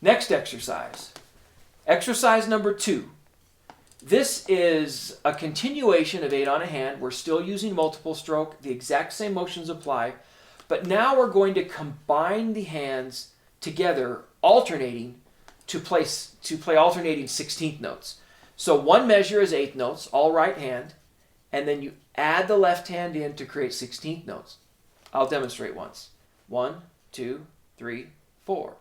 Next exercise. Exercise number 2. This is a continuation of 8 on a hand. We're still using multiple stroke. The exact same motions apply. But now we're going to combine the hands together, alternating, to play alternating 16th notes. So one measure is 8th notes, all right hand, and then you add the left hand in to create 16th notes. I'll demonstrate once. 1, 2, 3, 4.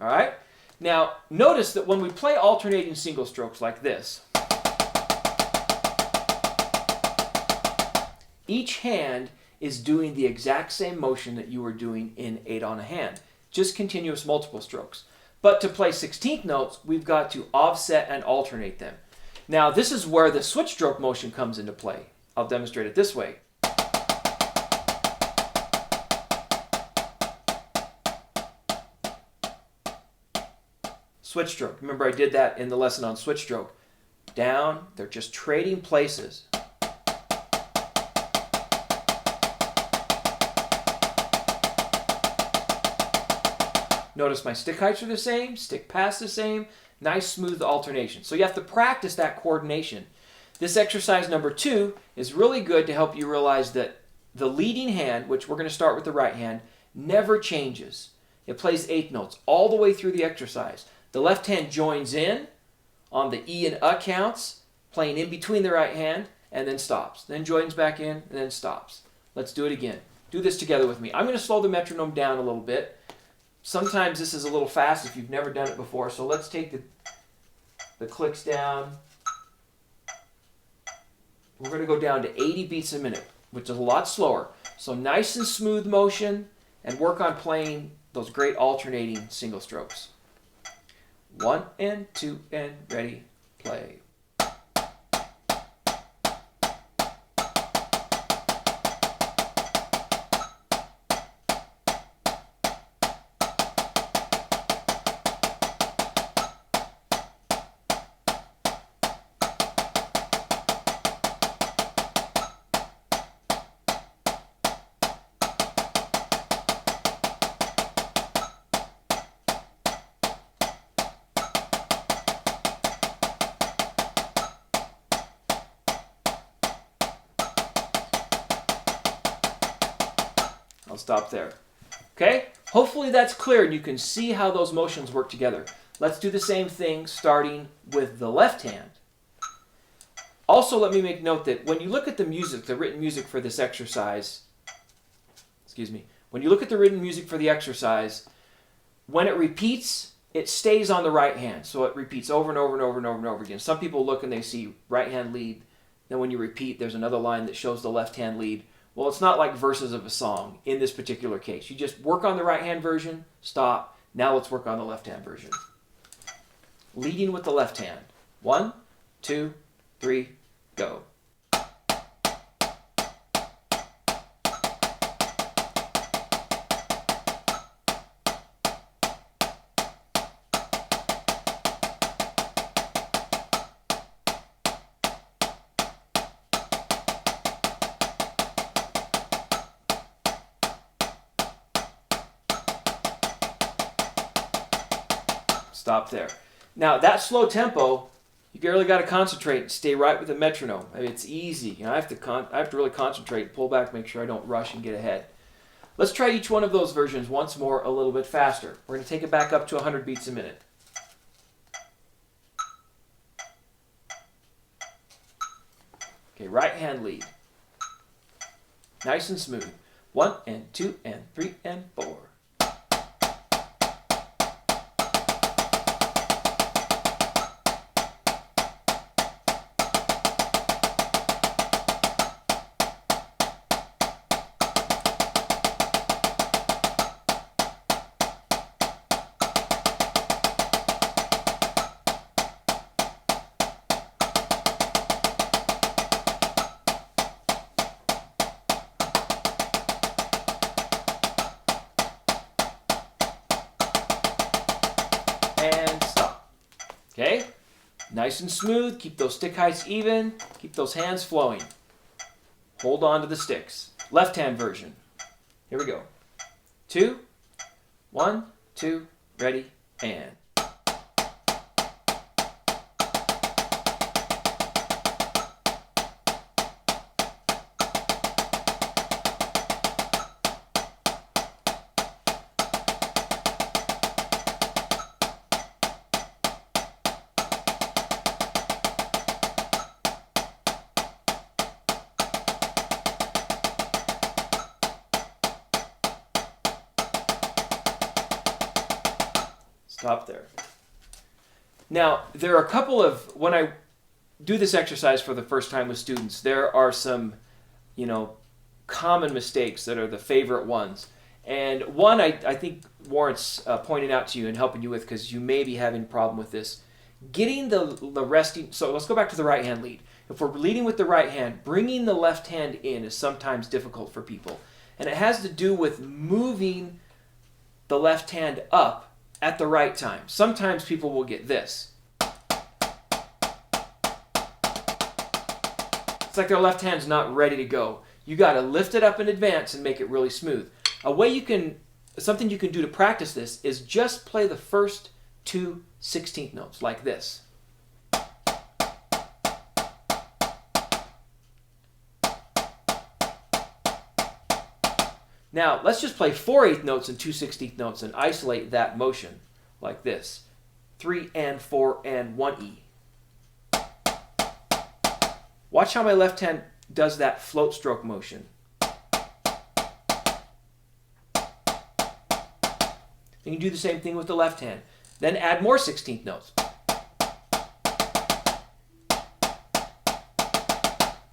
All right? Now, notice that when we play alternating single strokes like this, each hand is doing the exact same motion that you were doing in 8 on a hand, just continuous multiple strokes. But to play 16th notes, we've got to offset and alternate them. Now, this is where the switch stroke motion comes into play. I'll demonstrate it this way. Switch stroke. Remember, I did that in the lesson on switch stroke. Down, they're just trading places. Notice my stick heights are the same, stick paths the same, nice smooth alternation. So you have to practice that coordination. This exercise number 2 is really good to help you realize that the leading hand, which we're going to start with the right hand, never changes. It plays 8th notes all the way through the exercise. The left hand joins in on the E and counts, playing in between the right hand, and then stops. Then joins back in, and then stops. Let's do it again. Do this together with me. I'm going to slow the metronome down a little bit. Sometimes this is a little fast if you've never done it before, so let's take the clicks down. We're going to go down to 80 beats a minute, which is a lot slower. So nice and smooth motion, and work on playing those great alternating single strokes. 1 and 2 and ready, play. I'll stop there. Okay? Hopefully that's clear and you can see how those motions work together. Let's do the same thing starting with the left hand. Also, let me make note that when you look at the music, the written music for this exercise, when you look at the written music for the exercise, when it repeats, it stays on the right hand. So it repeats over and over and over and over and over again. Some people look and they see right hand lead. Then when you repeat, there's another line that shows the left hand lead. Well, it's not like verses of a song in this particular case. You just work on the right-hand version, stop. Now let's work on the left-hand version. Leading with the left hand. 1, 2, 3, go. Stop there. Now that slow tempo, you really got to concentrate and stay right with the metronome. I mean, it's easy. You know, I have to really concentrate, pull back, make sure I don't rush and get ahead. Let's try each one of those versions once more, a little bit faster. We're going to take it back up to 100 beats a minute. Okay, right hand lead. Nice and smooth. 1 and 2 and 3 and 4. And stop. Okay? Nice and smooth. Keep those stick heights even. Keep those hands flowing. Hold on to the sticks. Left hand version. Here we go. 2, 1, 2, ready, and. Stop there. Now, there are a couple of, when I do this exercise for the first time with students, there are some, common mistakes that are the favorite ones. And one I think warrants pointing out to you and helping you with, because you may be having a problem with this. Getting the resting, so let's go back to the right hand lead. If we're leading with the right hand, bringing the left hand in is sometimes difficult for people. And it has to do with moving the left hand up at the right time. Sometimes people will get this. It's like their left hand's not ready to go. You got to lift it up in advance and make it really smooth. Something you can do to practice this is just play the first 2 16th notes like this. Now, let's just play 4/8 notes and 2 16th notes and isolate that motion like this. 3 and 4 and 1 E. Watch how my left hand does that float stroke motion. And you do the same thing with the left hand. Then add more 16th notes.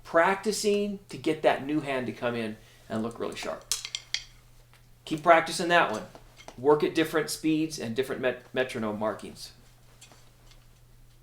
Practicing to get that new hand to come in and look really sharp. Keep practicing that one. Work at different speeds and different metronome markings.